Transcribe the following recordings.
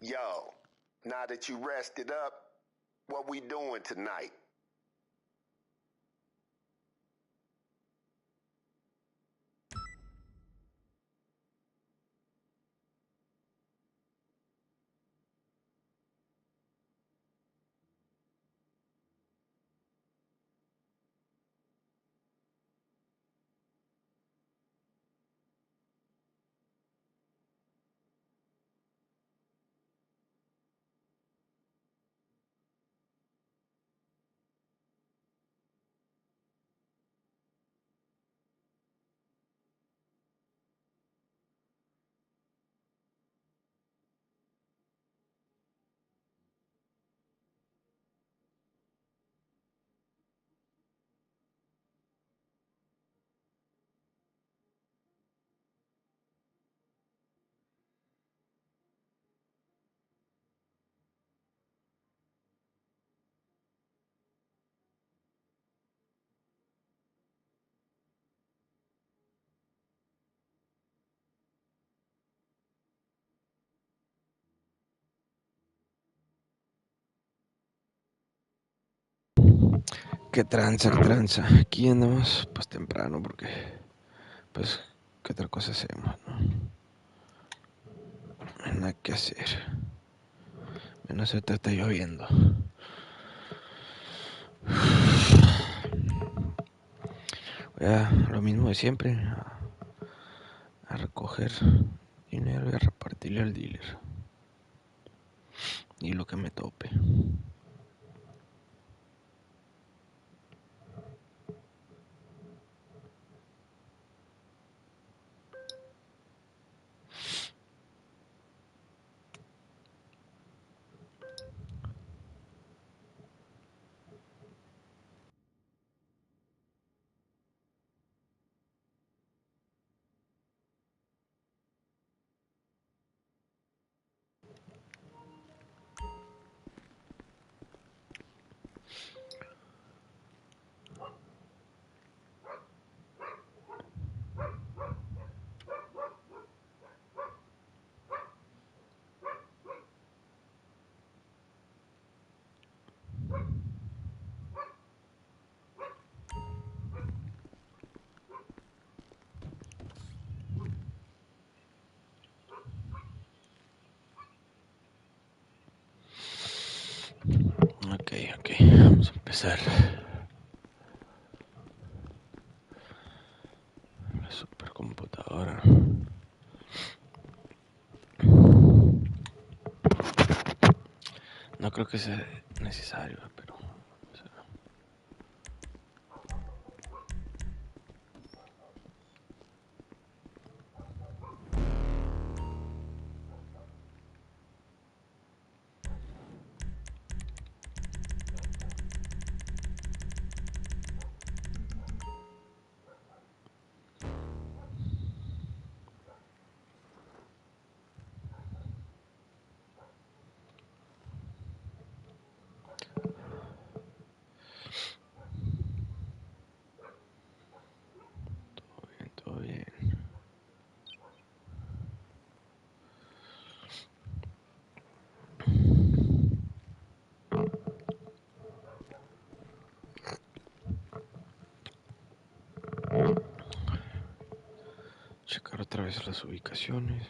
Yo, now that you rested up, what we doing tonight? Qué tranza, qué tranza. Aquí andamos pues temprano porque pues qué otra cosa hacemos, ¿no? No hay nada que hacer. Menos ahorita está lloviendo. Voy a lo mismo de siempre, a recoger dinero y a repartirle al dealer. Y lo que me tope. Ok, vamos a empezar. La supercomputadora. No creo que sea necesario, pero... o sea, todo bien. Checar otra vez las ubicaciones.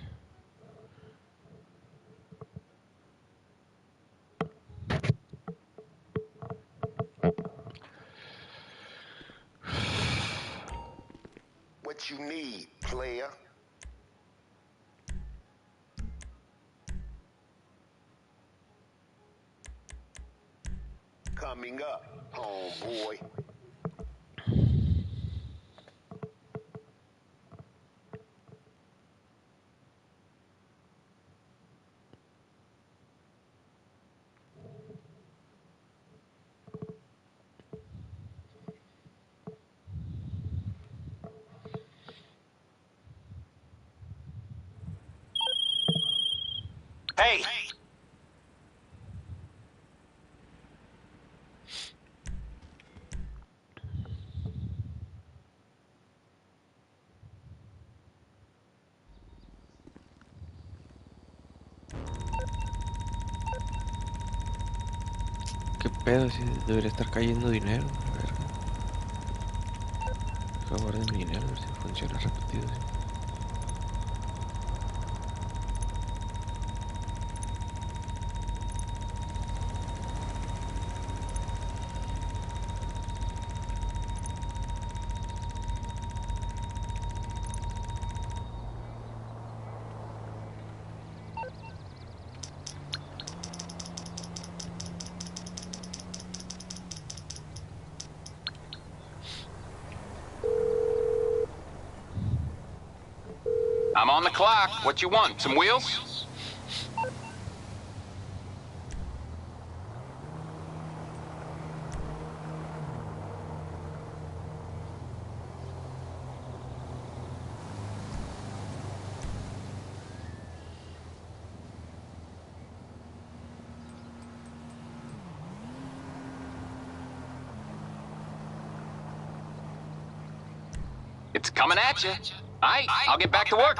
What you need, player? Coming up, homeboy. Hey! ¿Qué pedo? Si debería estar cayendo dinero. A ver. Deja guardar mi dinero, a ver si funciona repetido. ¿Sí? I'm on the clock. What you want? Some wheels? It's coming at you. Aight, I'll get back to work.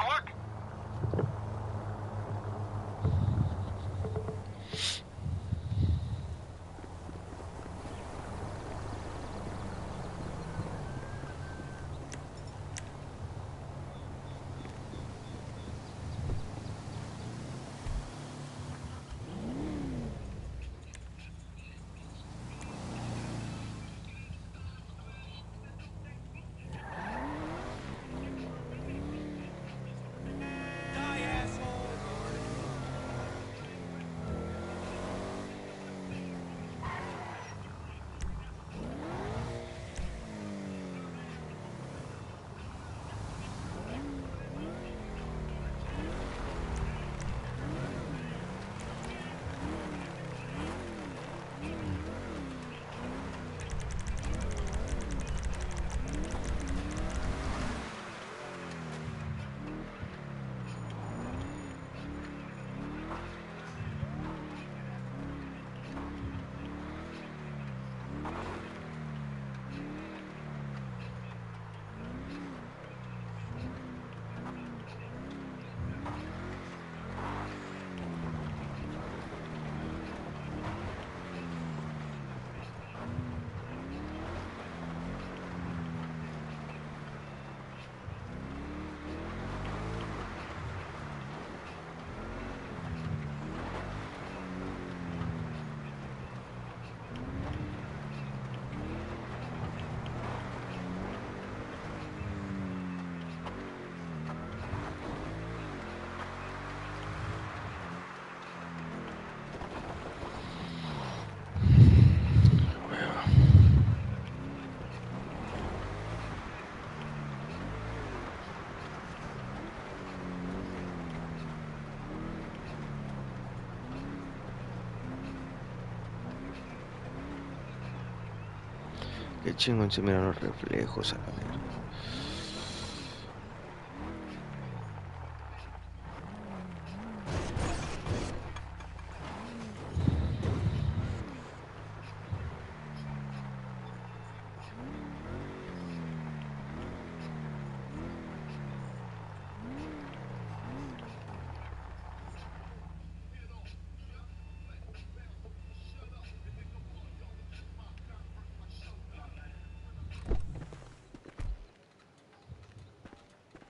Qué chingón se miran los reflejos a la verga.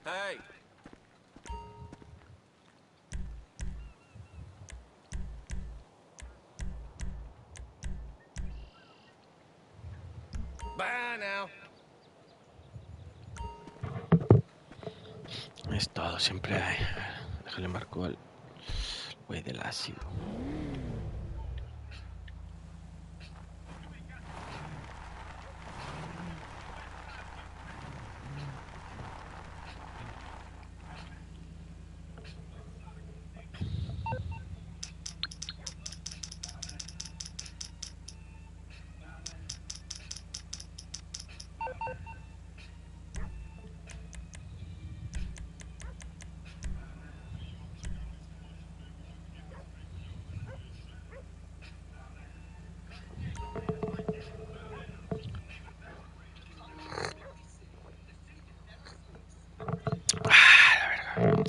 Hey. Bye now. Es todo, siempre hay. Déjale marco al güey del ácido.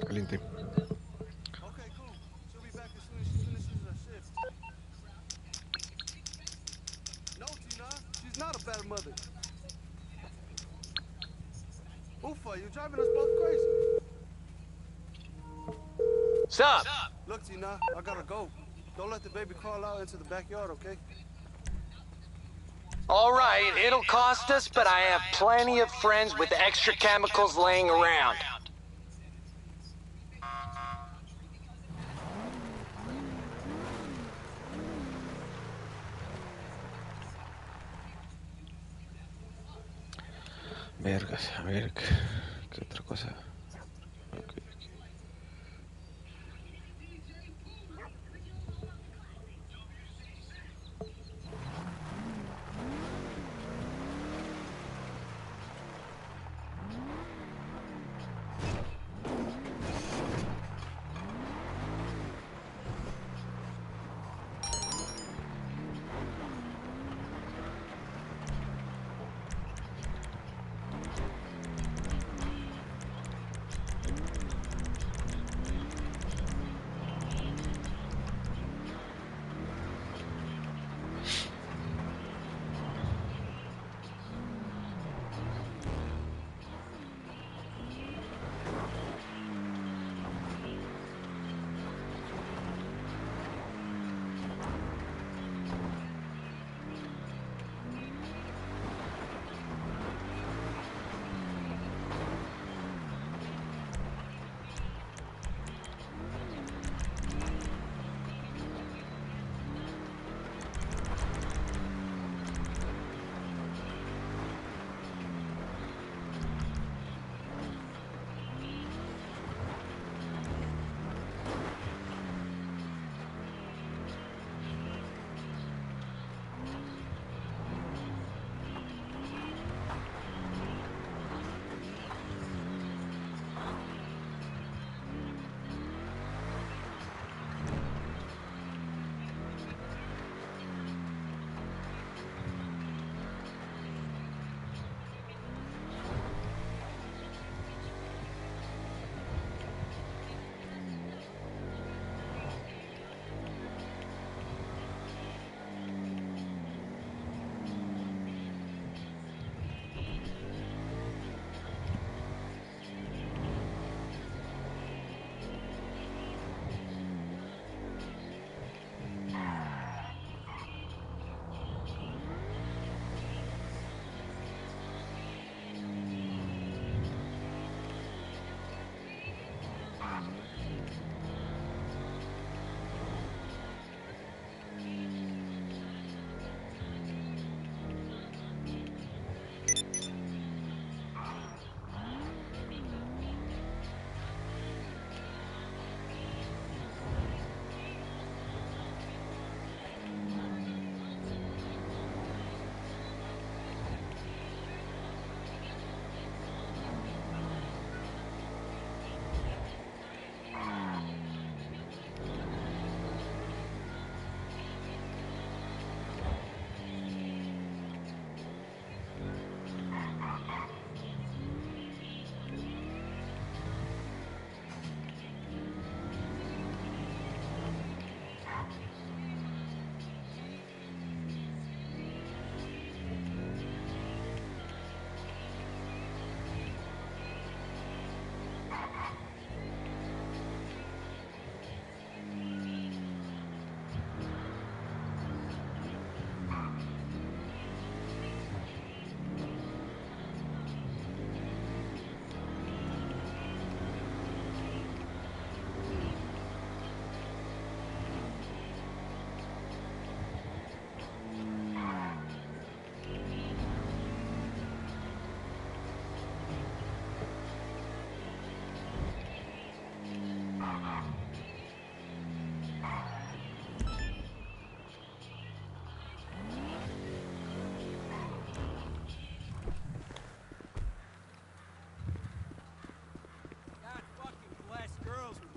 Caliente. Okay, cool. She'll be back as soon as she finishes her shift. driving us both crazy. Sup? Look, Tina, I gotta go. Don't let the baby crawl out into the backyard, okay? All right, it'll cost us, but I have plenty of friends with extra chemicals laying around. Vergas, a ver, ¿qué otra cosa? Ok.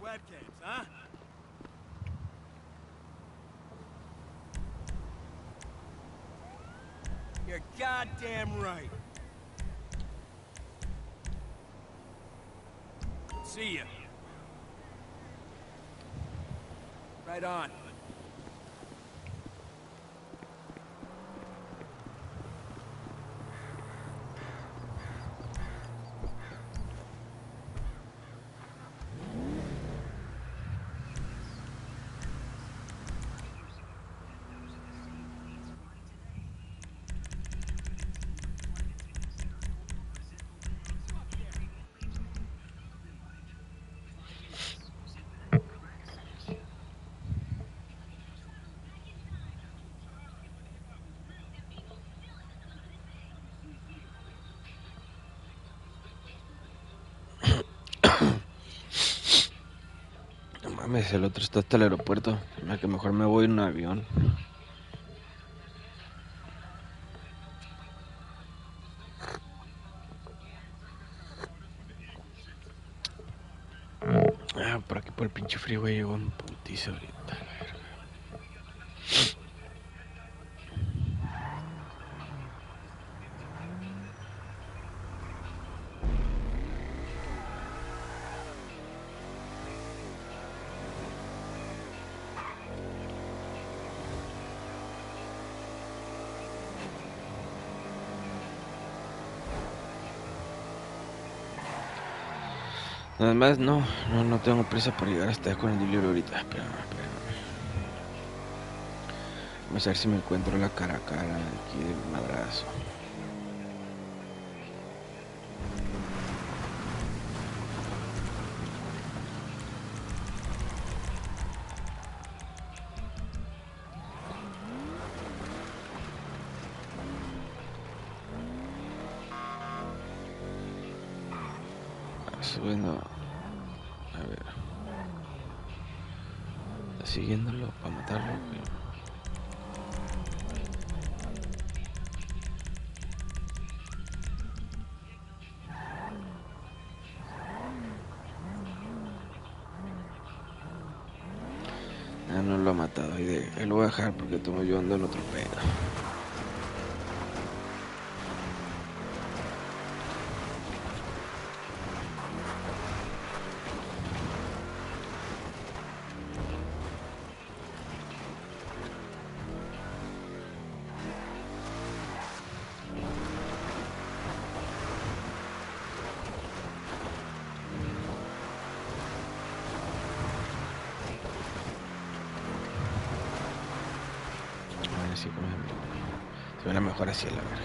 Webcams, huh? You're goddamn right. See ya. Right on. Mames, el otro está hasta el aeropuerto. A que mejor me voy en un avión. Por aquí por el pinche freeway llegó un putizo ahorita, la verga. Además, no tengo prisa por llegar hasta allá con el dinero ahorita. Espérame. Vamos a ver si me encuentro la cara a cara aquí del madrazo. Subiendo. A ver. Está siguiéndolo para matarlo, güey. No lo ha matado. Ahí lo voy a dejar porque tomo yo ando en otro pedo. Así como se ve mejor así a la verga.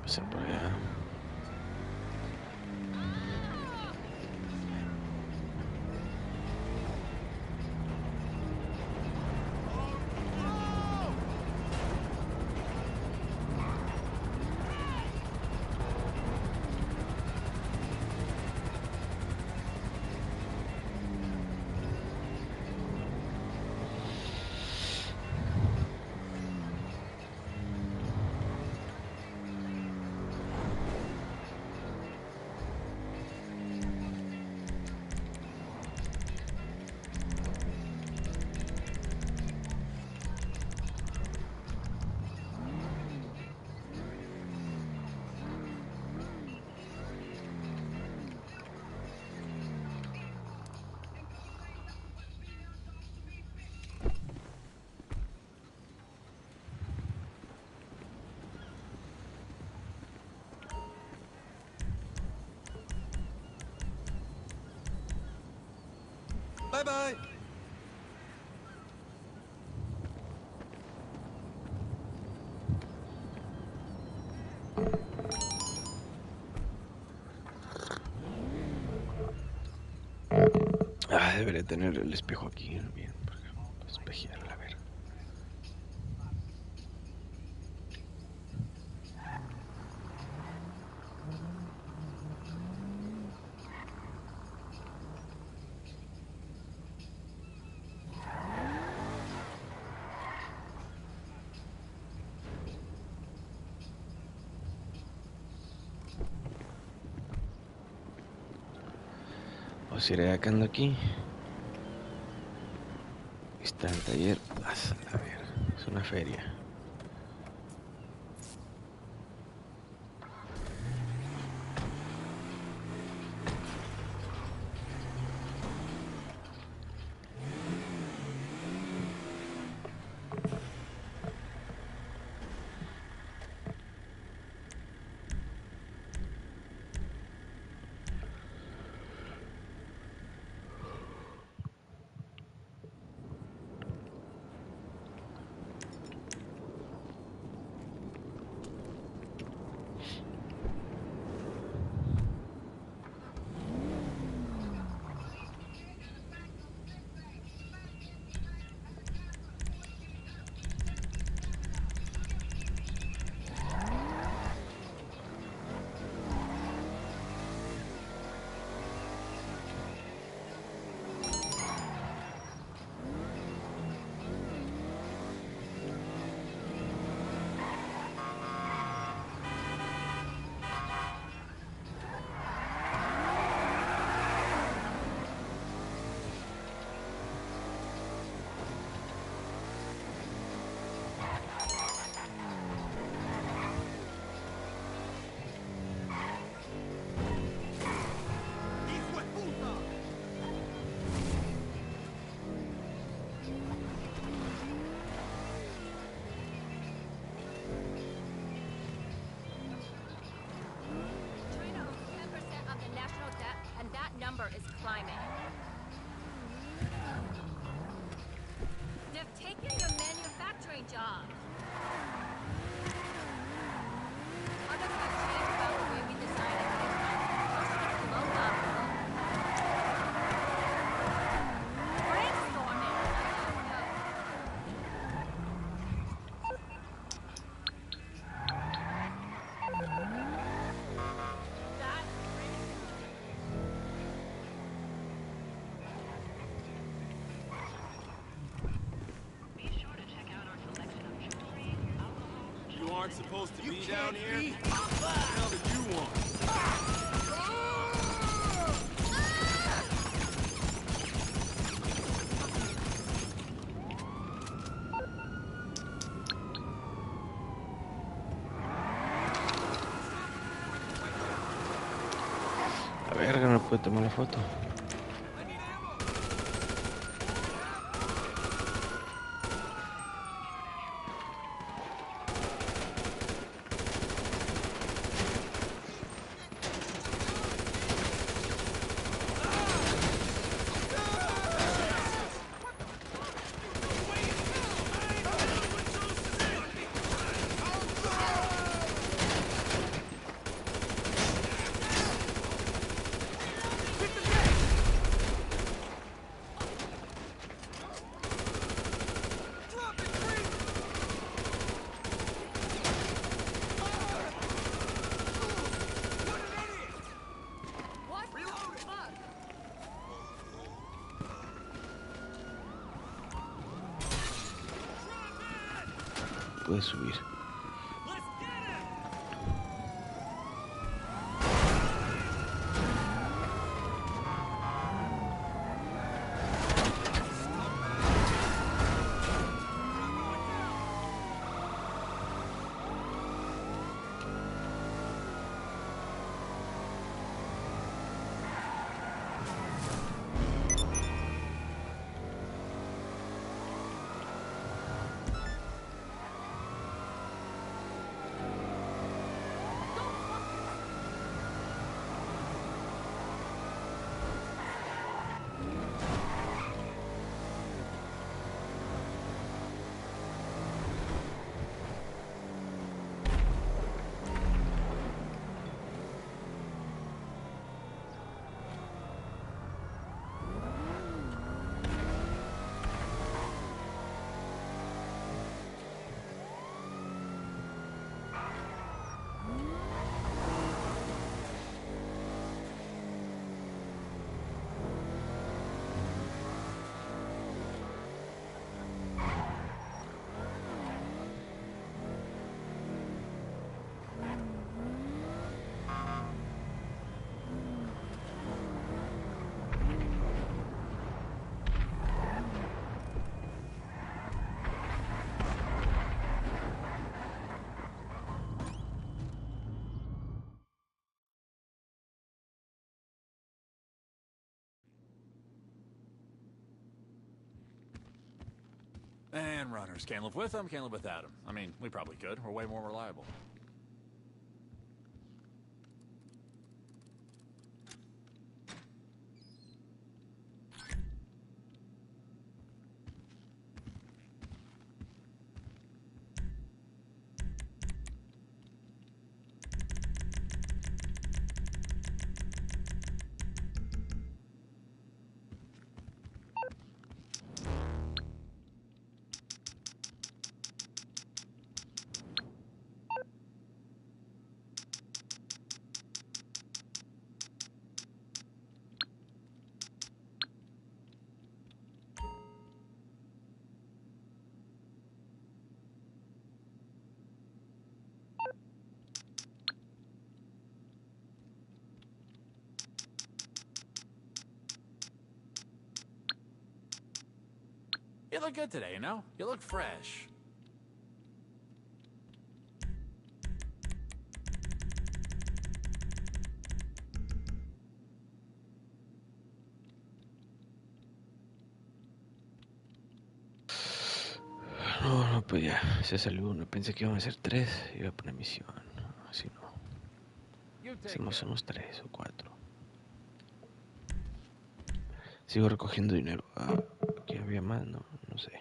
Pasar por allá. Bye bye. Ah, debería tener el espejo aquí bien, porque espejearla, a ver. O si iré acá ando aquí. Está el taller. A ver, es una feria. Number is climbing. They've taken your manufacturing job. Others have changed about the way we design equipment. Most of it's blown up. Brainstorming. Aren't supposed to be down here? What the hell did you want? A ver, no puedo tomar la foto. puedes subir. And runners. Can't live with them, can't live without them. I mean, we probably could. We're way more reliable. You look good today, you know? You look fresh. No, pues ya, se salió uno. Pensé que iban a ser 3. Iba a poner misión. Así no. Hacemos unos 3 o 4. Sigo recogiendo dinero. Aquí había más, no sé.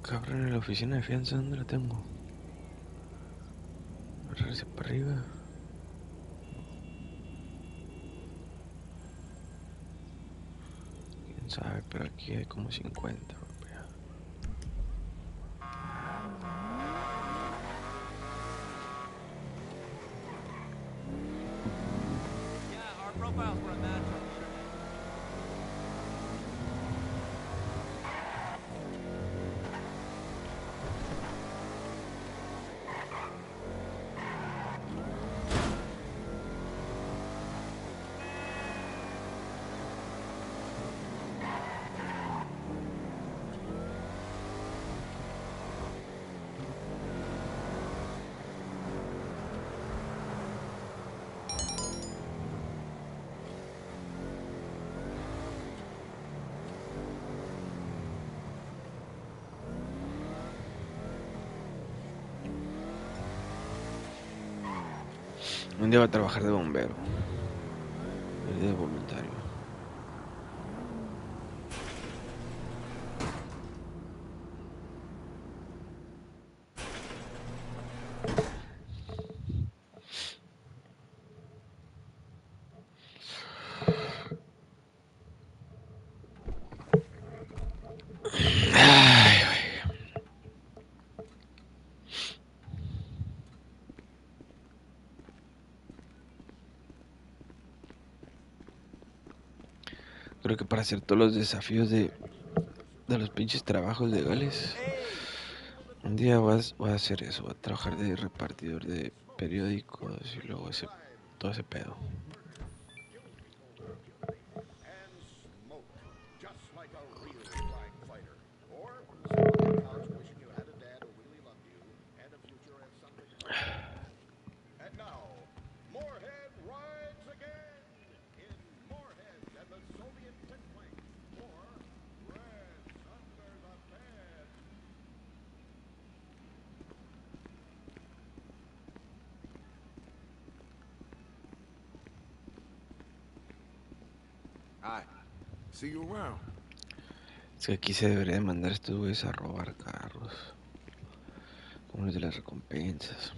Cabrón, en la oficina de fianza, ¿dónde la tengo? Regrese para arriba. Quién sabe, pero aquí hay como 50. Un día va a trabajar de bombero. El día de voluntario. Creo que para hacer todos los desafíos de los pinches trabajos legales, un día voy a hacer eso, voy a trabajar de repartidor de periódicos y luego todo ese pedo. See you around. Es que aquí se debería de mandar a estos güeyes a robar carros, como los de las recompensas.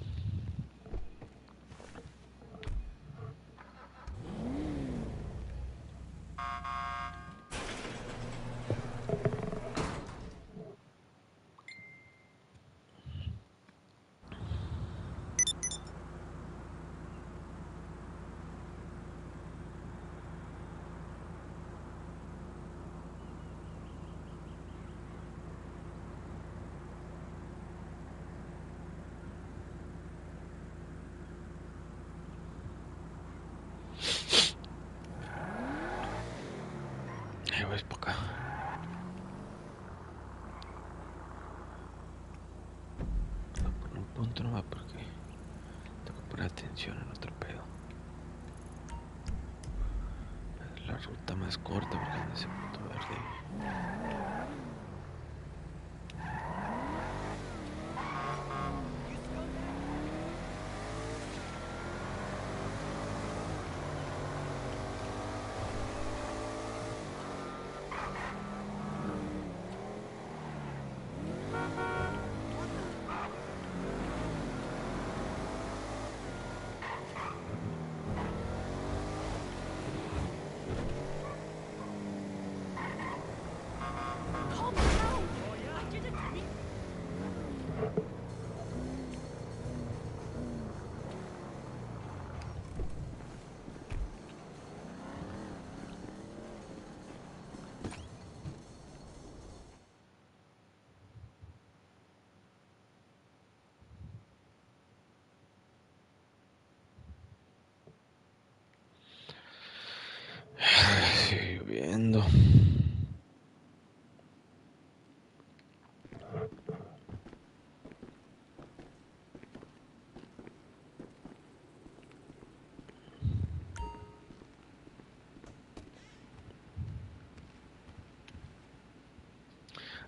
Ahí voy para acá. No, por un punto no va porque tengo que poner atención en otro pedo. La ruta más corta porque anda ese punto verde. Sigue lloviendo.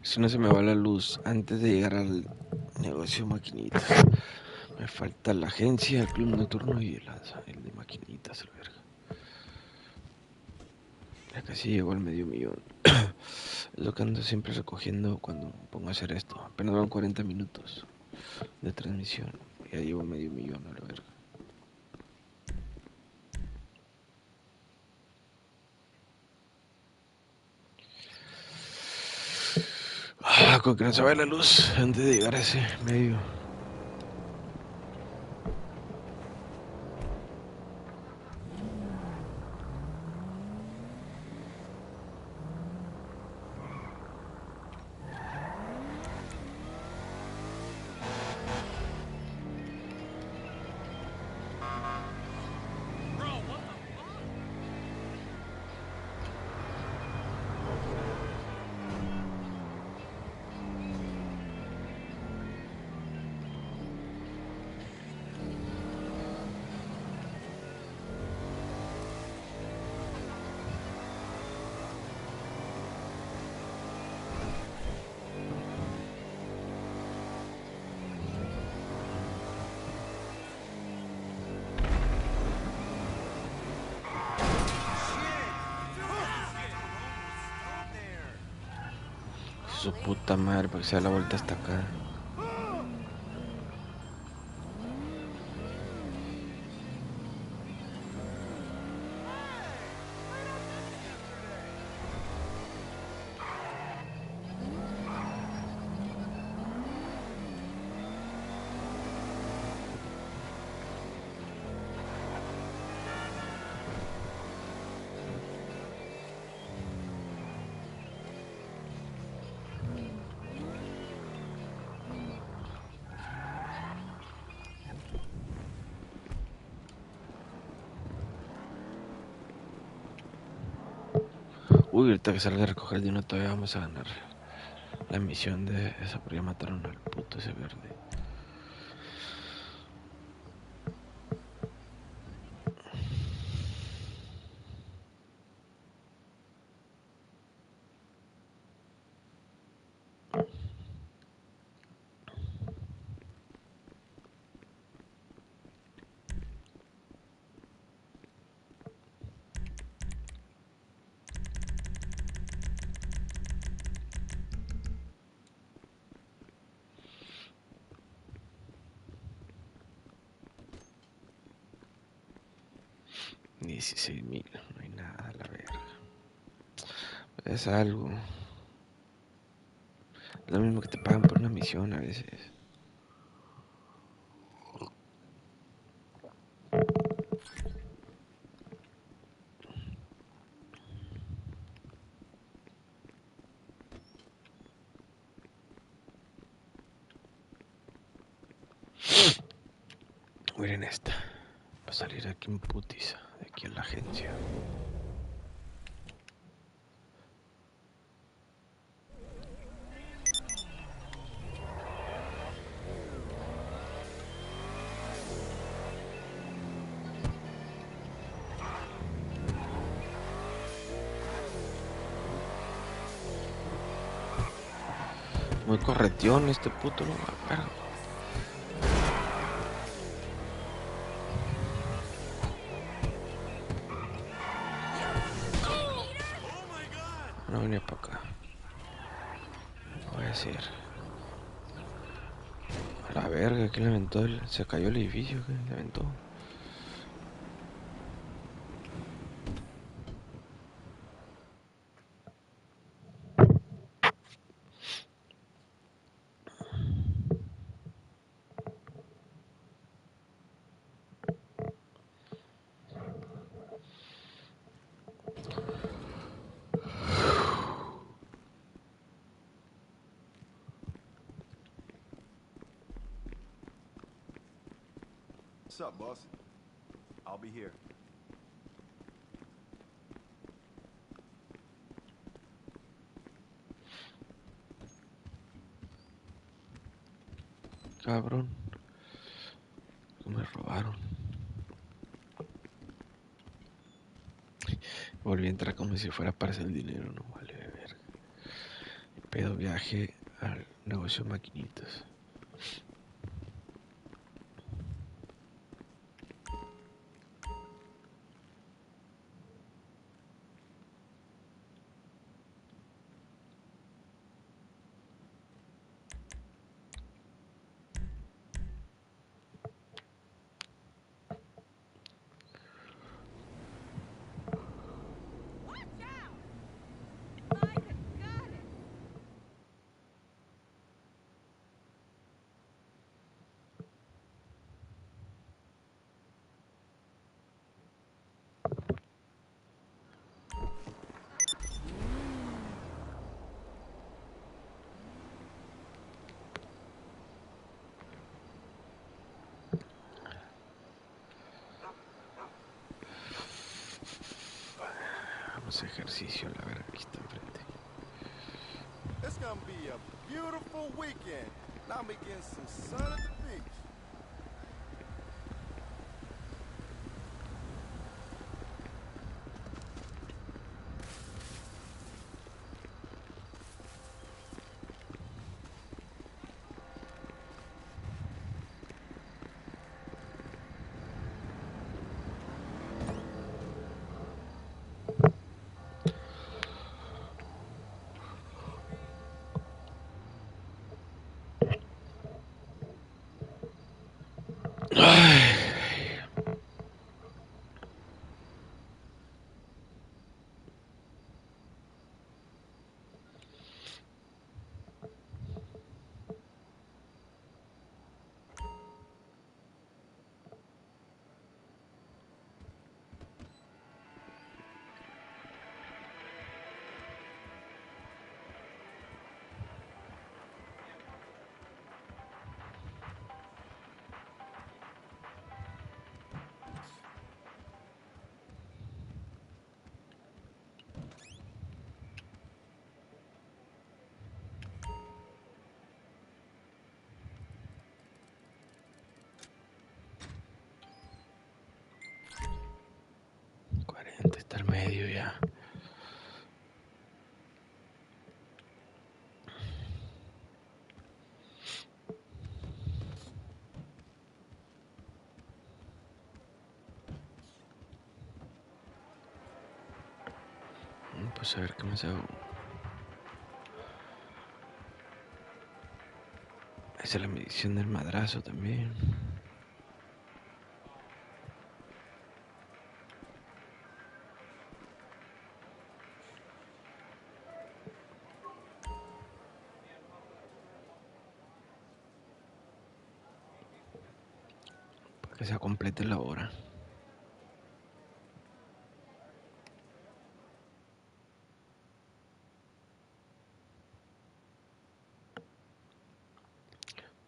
Si no se me va la luz antes de llegar al negocio maquinitas. Me falta la agencia, el club nocturno y el de maquinitas, el verga. Ya casi llegó al medio millón. Es lo que ando siempre recogiendo cuando me pongo a hacer esto. Apenas van 40 minutos de transmisión. Ya llevo medio millón a la verga. Con que no se vaya la luz antes de llegar a ese medio. Su puta madre, para que se da la vuelta hasta acá. Uy, ahorita que salga a recoger el dinero todavía vamos a ganar la misión de esa, porque ya mataron al puto ese verde. $16,000, no hay nada a la verga. Es algo. Es lo mismo que te pagan por una misión a veces. Miren esta. Para salir aquí en putiza, de aquí a la agencia. Muy correteón este puto, no me acuerdo. No venía para acá. Voy a decir. A la verga, ¿quién le aventó? Se cayó el edificio, ¿quién le aventó? What's up, boss? I'll be here. Cabrón. Me robaron. Volví a entrar como si fuera para hacer el dinero, no vale de verga. Pedo viaje al negocio maquinitas. Vamos a ejercicio, la verga, aquí está enfrente. It's gonna be a beautiful weekend. Now me getting some sun at the beach. medio ya. Pues a ver qué más hago. Esa es la medición del madrazo también. Para que se complete la hora.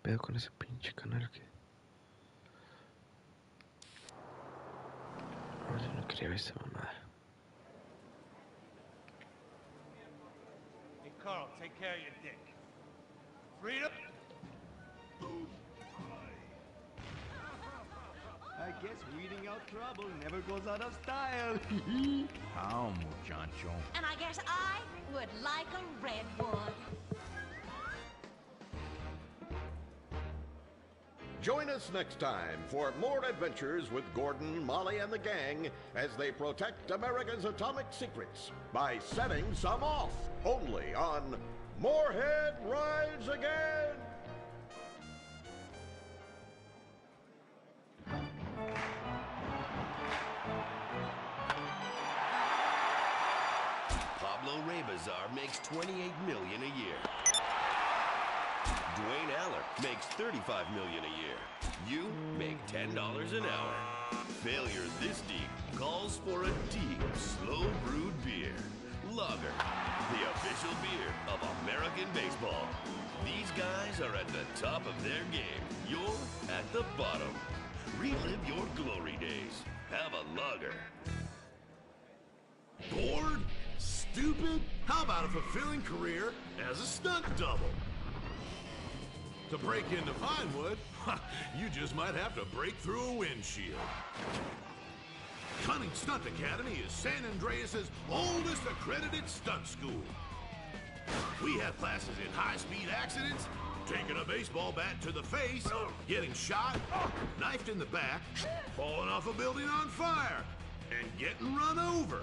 Pedo con ese pinche canal que... No, yo no quería ver esta mamada. Hey, Carl, take care of your dick. Freedom? I guess weeding out trouble never goes out of style. Calm, muchacho. And I guess I would like a redwood. Join us next time for more adventures with Gordon, Molly, and the gang as they protect America's atomic secrets by setting some off, only on Moorhead Rides Again! Pablo Rebazar makes $28 million a year. Dwayne Aller makes $35 million a year. You make $10 an hour. Failure this deep calls for a deep, slow-brewed beer. Lager, the official beer of American baseball. These guys are at the top of their game. You're at the bottom. Relive your glory days. Have a lager. Bored? Stupid? How about a fulfilling career as a stunt double? To break into Vinewood, you just might have to break through a windshield. Cunning Stunt Academy is San Andreas' oldest accredited stunt school. We have classes in high-speed accidents, taking a baseball bat to the face, getting shot, knifed in the back, falling off a building on fire, and getting run over.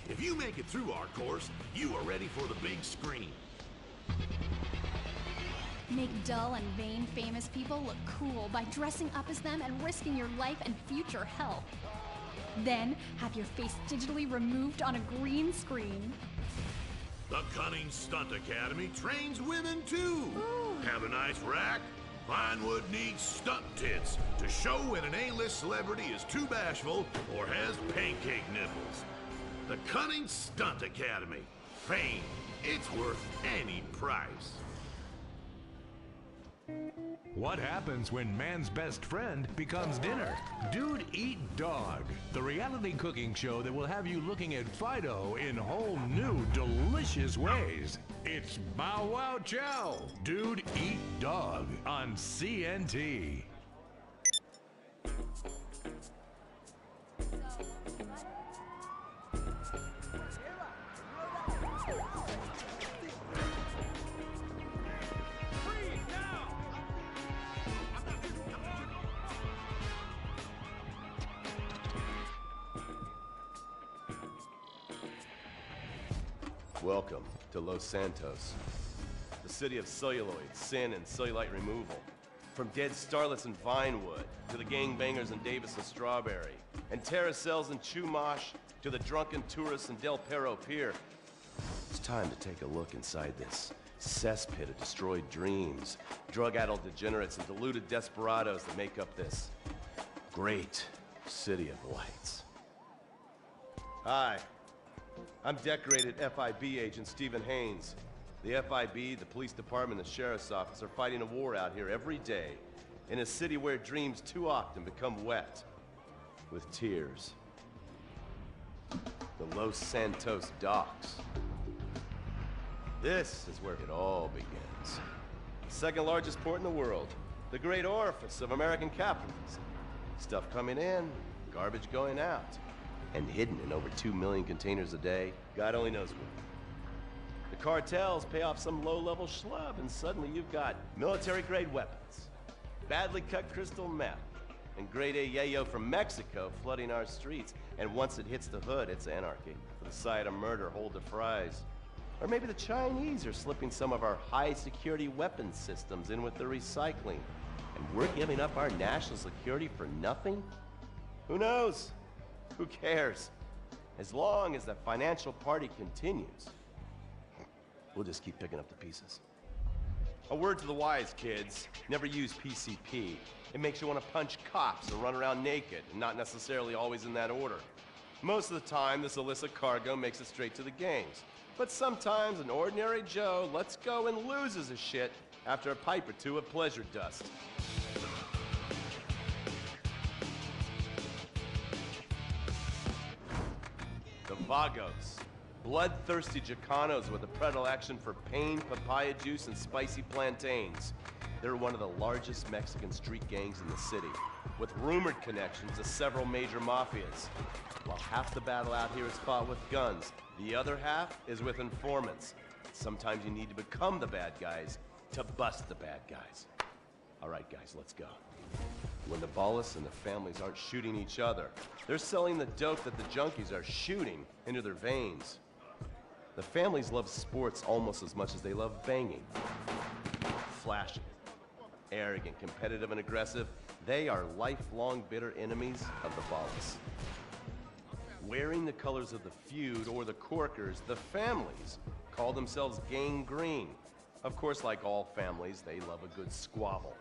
If you make it through our course, you are ready for the big screen. Make dull and vain famous people look cool by dressing up as them and risking your life and future health. Then, have your face digitally removed on a green screen. The Cunning Stunt Academy trains women too. Ooh. Have a nice rack? Vinewood needs stunt tits to show when an A-list celebrity is too bashful or has pancake nipples. The Cunning Stunt Academy. Fame. It's worth any price. What happens when man's best friend becomes dinner? Dude Eat Dog, the reality cooking show that will have you looking at Fido in whole new, delicious ways. It's Bow Wow Chow, Dude Eat Dog on CNT. Welcome to Los Santos, the city of celluloid, sin, and cellulite removal. From dead starlets in Vinewood, to the gangbangers in Davis and Strawberry, and terracels in Chumash, to the drunken tourists in Del Perro Pier. It's time to take a look inside this cesspit of destroyed dreams, drug-addled degenerates, and deluded desperados that make up this great city of lights. Hi. I'm decorated FIB agent Stephen Haynes. The FIB, the police department, and the sheriff's office are fighting a war out here every day in a city where dreams too often become wet with tears. The Los Santos docks. This is where it all begins. The second largest port in the world. The great orifice of American capitalism. Stuff coming in, garbage going out. and hidden in over 2 million containers a day, God only knows where. The cartels pay off some low-level schlub, and suddenly you've got military-grade weapons, badly cut crystal meth, and grade A yayo from Mexico flooding our streets. And once it hits the hood, it's anarchy. For the side of murder, hold the fries. Or maybe the Chinese are slipping some of our high-security weapons systems in with the recycling, and we're giving up our national security for nothing? Who knows? Who cares? As long as the financial party continues, we'll just keep picking up the pieces. A word to the wise, kids. Never use PCP. It makes you want to punch cops or run around naked, and not necessarily always in that order. Most of the time, this illicit cargo makes it straight to the gangs. But sometimes an ordinary Joe lets go and loses his shit after a pipe or two of pleasure dust. The Vagos. Bloodthirsty Chicanos with a predilection for pain, papaya juice, and spicy plantains. They're one of the largest Mexican street gangs in the city, with rumored connections to several major mafias. While half the battle out here is fought with guns, the other half is with informants. Sometimes you need to become the bad guys to bust the bad guys. All right, guys, let's go. When the Ballas and the families aren't shooting each other, they're selling the dope that the junkies are shooting into their veins. The families love sports almost as much as they love banging. Flashy, arrogant, competitive, and aggressive, they are lifelong bitter enemies of the Ballas. Wearing the colors of the feud or the Corkers, the families call themselves Gang Green. Of course, like all families, they love a good squabble.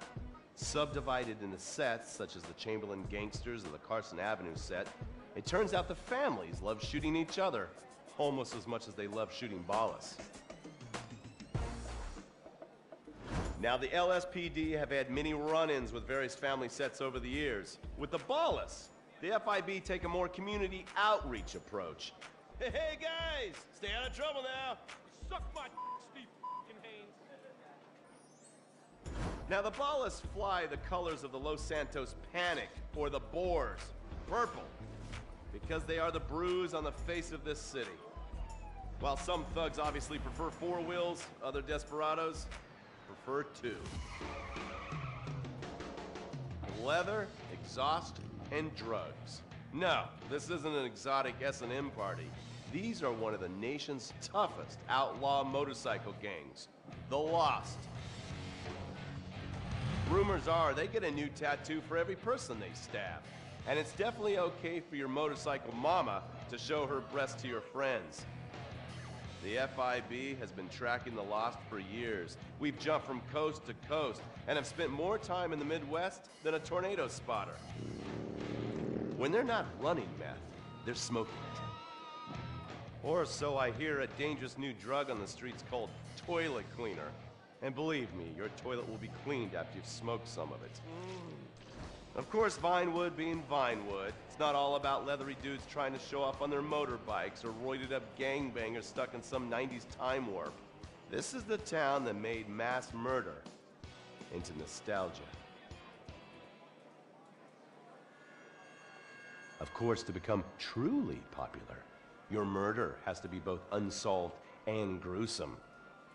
Subdivided into sets, such as the Chamberlain Gangsters or the Carson Avenue set, it turns out the families love shooting each other almost as much as they love shooting Ballas. Now, the LSPD have had many run-ins with various family sets over the years. With the Ballas, the FIB take a more community outreach approach. Hey guys, stay out of trouble now. Suck my Steve Haynes. Now, the Ballas fly the colors of the Los Santos Panic, or the Boers, purple, because they are the bruise on the face of this city. While some thugs obviously prefer 4 wheels, other desperados prefer 2. Leather, exhaust, and drugs. No, this isn't an exotic S&M party. These are one of the nation's toughest outlaw motorcycle gangs, the Lost. Rumors are they get a new tattoo for every person they stab. And it's definitely okay for your motorcycle mama to show her breast to your friends. The FIB has been tracking the Lost for years. We've jumped from coast to coast and have spent more time in the Midwest than a tornado spotter. When they're not running meth, they're smoking it. Or so I hear, a dangerous new drug on the streets called toilet cleaner. And believe me, your toilet will be cleaned after you've smoked some of it. Of course, Vinewood being Vinewood, it's not all about leathery dudes trying to show off on their motorbikes or roided-up gangbangers stuck in some 90s time warp. This is the town that made mass murder into nostalgia. Of course, to become truly popular, your murder has to be both unsolved and gruesome.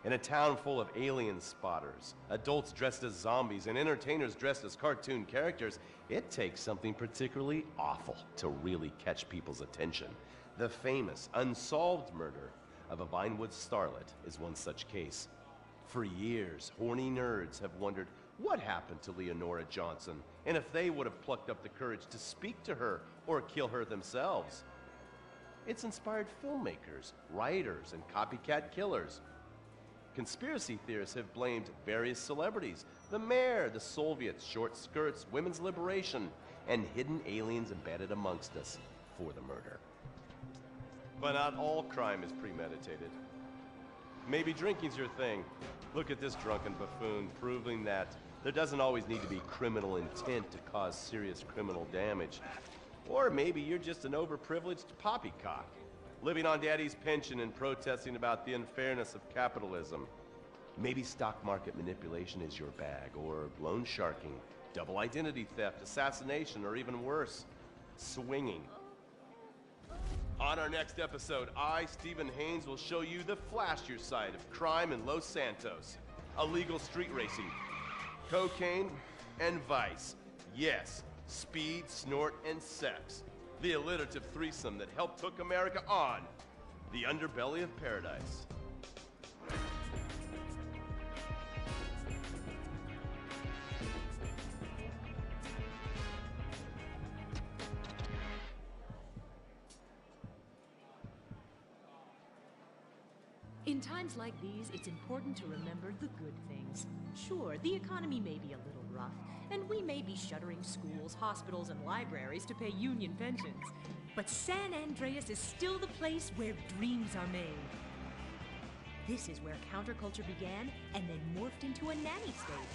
In a town full of alien spotters, adults dressed as zombies, and entertainers dressed as cartoon characters, it takes something particularly awful to really catch people's attention. The famous, unsolved murder of a Vinewood starlet is one such case. For years, horny nerds have wondered what happened to Leonora Johnson, and if they would have plucked up the courage to speak to her or kill her themselves. It's inspired filmmakers, writers, and copycat killers. Conspiracy theorists have blamed various celebrities, the mayor, the Soviets, short skirts, women's liberation, and hidden aliens embedded amongst us for the murder. But not all crime is premeditated. Maybe drinking's your thing. Look at this drunken buffoon, proving that there doesn't always need to be criminal intent to cause serious criminal damage. Or maybe you're just an overprivileged poppycock, living on daddy's pension and protesting about the unfairness of capitalism. Maybe stock market manipulation is your bag, or loan sharking, double identity theft, assassination, or even worse, swinging. On our next episode, I, Stephen Haynes, will show you the flashier side of crime in Los Santos. Illegal street racing, cocaine, and vice. Yes, speed, snort, and sex. The alliterative threesome that helped hook America on the underbelly of paradise. In times like these, it's important to remember the good things. Sure, the economy may be a little rough, and we may be shuttering schools, hospitals, and libraries to pay union pensions. But San Andreas is still the place where dreams are made. This is where counterculture began and then morphed into a nanny state.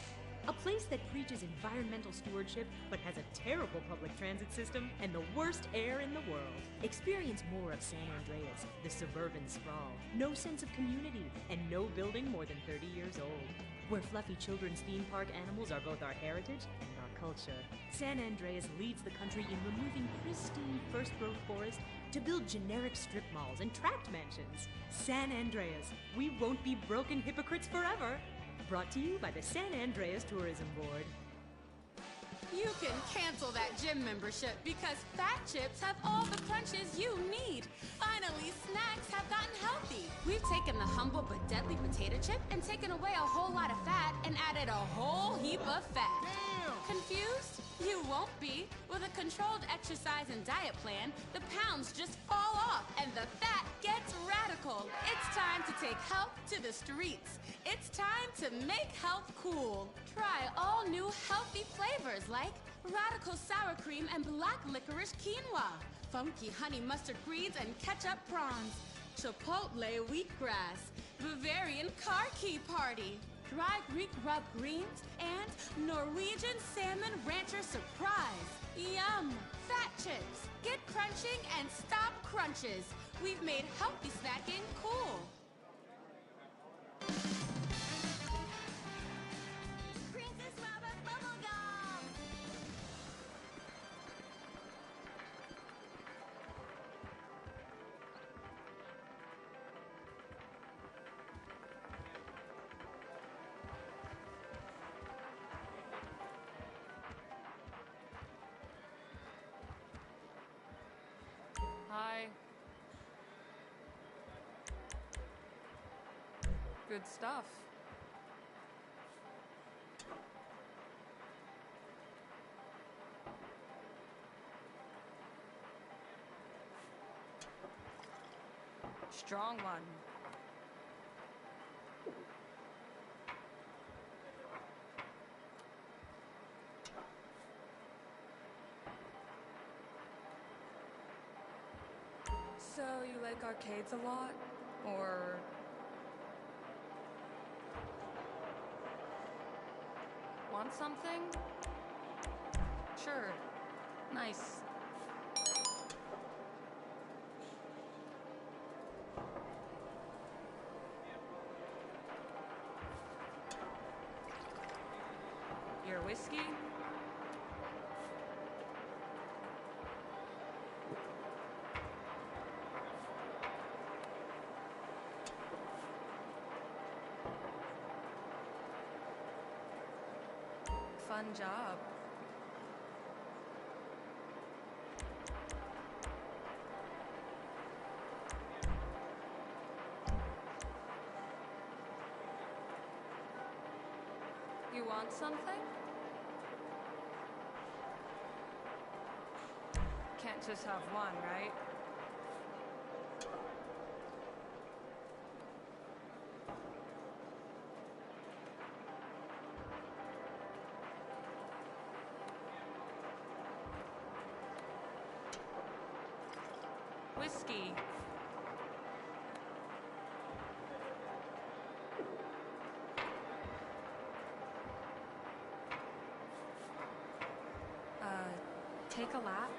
A place that preaches environmental stewardship but has a terrible public transit system and the worst air in the world. Experience more of San Andreas, the suburban sprawl. No sense of community and no building more than 30 years old. Where fluffy children's theme park animals are both our heritage and our culture. San Andreas leads the country in removing pristine first-growth forest to build generic strip malls and tract mansions. San Andreas, we won't be broken hypocrites forever. Brought to you by the San Andreas Tourism Board. You can cancel that gym membership because Fat Chips have all the crunches you need. Finally, snacks have gotten healthy. We've taken the humble but deadly potato chip and taken away a whole lot of fat and added a whole heap of fat. Damn. Confused? You won't be. With a controlled exercise and diet plan, the pounds just fall off and the fat gets radical. It's time to take health to the streets. It's time to make health cool. Try all new healthy flavors like radical sour cream and black licorice quinoa, funky honey mustard greens and ketchup prawns, chipotle wheatgrass, Bavarian car key party, dry Greek rub greens, and Norwegian salmon rancher surprise. Yum! Fat Chips. Get crunching and stop crunches. We've made healthy snacking cool. Princess Rubber Bubblegum! Hi. Good stuff. Strong one. So, you like arcades a lot? Or... want something? Sure. Nice. Your whiskey? Fun job. You want something? Can't just have one, right? Whiskey. Take a lap.